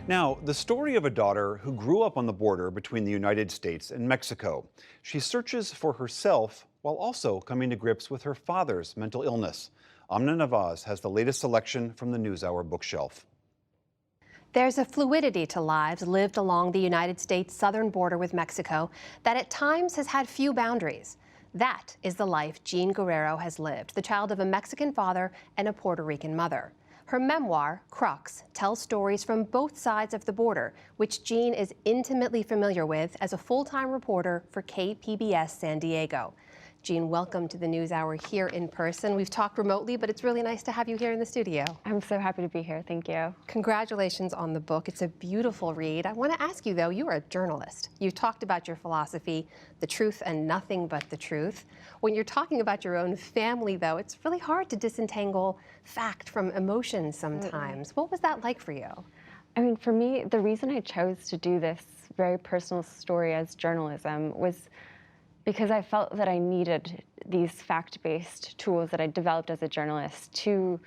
Now, the story of a daughter who grew up on the border between the United States and Mexico. She searches for herself while also coming to grips with her father's mental illness. Amna Nawaz has the latest selection from the NewsHour bookshelf. There's a fluidity to lives lived along the United States southern border with Mexico that at times has had few boundaries. That is the life Jean Guerrero has lived, the child of a Mexican father and a Puerto Rican mother. Her memoir, Crux, tells stories from both sides of the border, which Jean is intimately familiar with as a full-time reporter for KPBS San Diego. Jean, welcome to the NewsHour here in person. We've talked remotely, but it's really nice to have you here in the studio. I'm so happy to be here. Thank you. Congratulations on the book. It's a beautiful read. I want to ask you, though, you are a journalist. You've talked about your philosophy, the truth and nothing but the truth. When you're talking about your own family, though, it's really hard to disentangle fact from emotion sometimes. What was that like for you? I mean, for me, the reason I chose to do this very personal story as journalism was because I felt that I needed these fact-based tools that I developed as a journalist to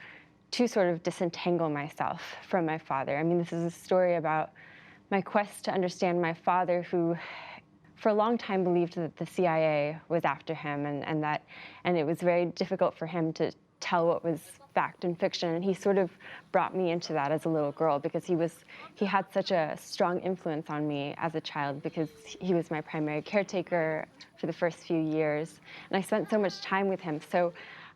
sort of disentangle myself from my father. I mean, this is a story about my quest to understand my father, who for a long time believed that the CIA was after him, and it was very difficult for him to tell what was fact and fiction. And he sort of brought me into that as a little girl because he had such a strong influence on me as a child because he was my primary caretaker for the first few years. And I spent so much time with him. So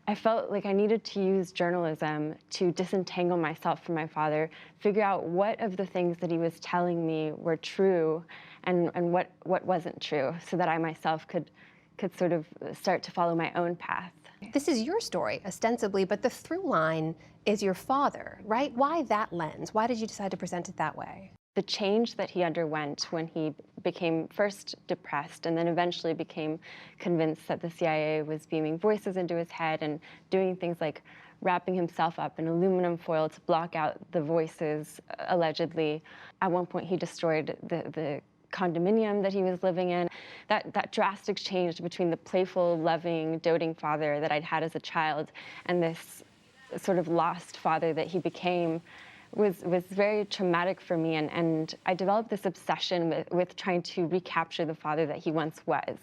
I felt like I needed to use journalism to disentangle myself from my father, figure out what of the things that he was telling me were true and what wasn't true, so that I myself could sort of start to follow my own path. This is your story, ostensibly, but the through line is your father, right? Why that lens? Why did you decide to present it that way? The change that he underwent when he became first depressed and then eventually became convinced that the CIA was beaming voices into his head and doing things like wrapping himself up in aluminum foil to block out the voices, allegedly. At one point, he destroyed the condominium that he was living in. That drastic change between the playful, loving, doting father that I'd had as a child and this sort of lost father that he became was very traumatic for me. And I developed this obsession with trying to recapture the father that he once was.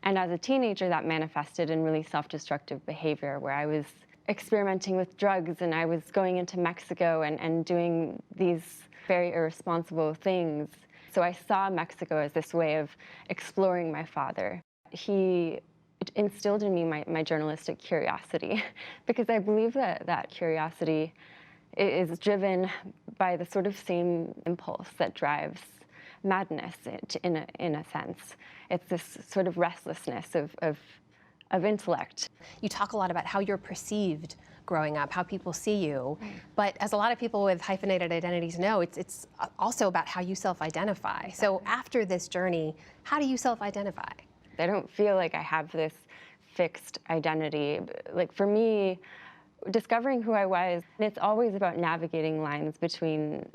And as a teenager, that manifested in really self-destructive behavior, where I was experimenting with drugs and I was going into Mexico and doing these very irresponsible things. So I saw Mexico as this way of exploring my father. He instilled in me my journalistic curiosity because I believe that curiosity is driven by the sort of same impulse that drives madness in a sense. It's this sort of restlessness of intellect. You talk a lot about how you're perceived growing up, how people see you, but as a lot of people with hyphenated identities know, it's also about how you self-identify. Exactly. So after this journey, how do you self-identify? I don't feel like I have this fixed identity. Like for me, discovering who I was, it's always about navigating lines between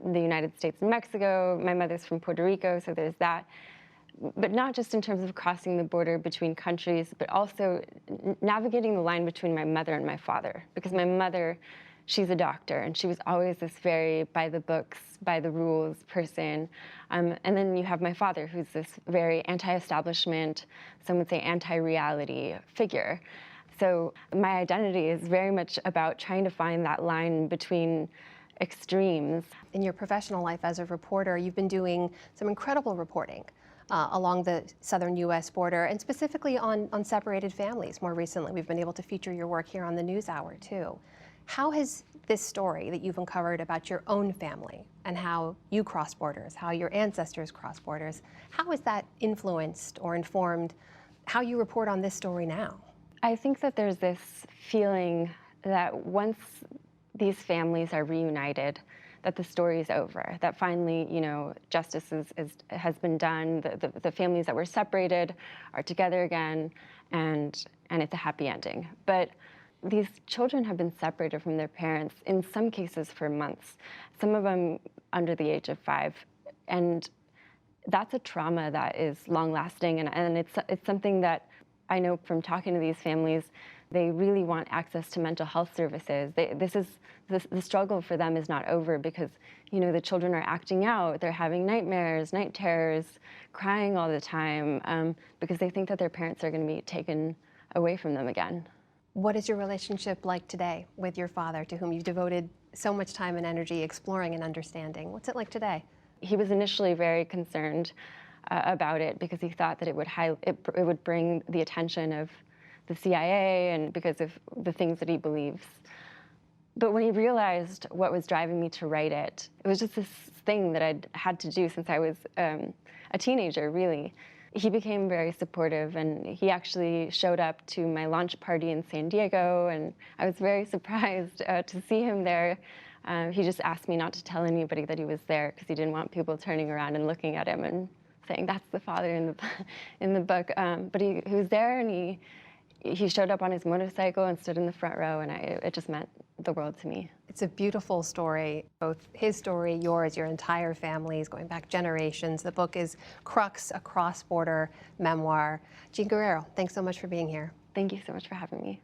the United States and Mexico. My mother's from Puerto Rico, so there's that. But not just in terms of crossing the border between countries, but also navigating the line between my mother and my father. Because my mother, she's a doctor, and she was always this very by the books, by the rules person. And then you have my father, who's this very anti-establishment, some would say anti-reality figure. So my identity is very much about trying to find that line between extremes. In your professional life as a reporter, you've been doing some incredible reporting along the southern U.S. border, and specifically on separated families. More recently, we've been able to feature your work here on the NewsHour, too. How has this story that you've uncovered about your own family and how you cross borders, how your ancestors cross borders, how has that influenced or informed how you report on this story now? I think that there's this feeling that once these families are reunited, that the story is over, that finally, justice has been done, the families that were separated are together again, and it's a happy ending. But these children have been separated from their parents, in some cases for months, some of them under the age of 5. And that's a trauma that is long-lasting, and it's something that I know from talking to these families, They really want access to mental health services. The struggle for them is not over because, you know, the children are acting out. They're having nightmares, night terrors, crying all the time because they think that their parents are going to be taken away from them again. What is your relationship like today with your father, to whom you've devoted so much time and energy exploring and understanding? What's it like today? He was initially very concerned about it because he thought that it would bring the attention of the CIA and because of the things that he believes. But when he realized what was driving me to write it, it was just this thing that I'd had to do since I was a teenager, really. He became very supportive, and he actually showed up to my launch party in San Diego, and I was very surprised to see him there. He just asked me not to tell anybody that he was there because he didn't want people turning around and looking at him and saying, "That's the father in the book." But he was there, and he showed up on his motorcycle and stood in the front row, and it just meant the world to me. It's a beautiful story, both his story, yours, your entire family's, going back generations. The book is Crux, a cross-border memoir. Jean Guerrero, thanks so much for being here. Thank you so much for having me.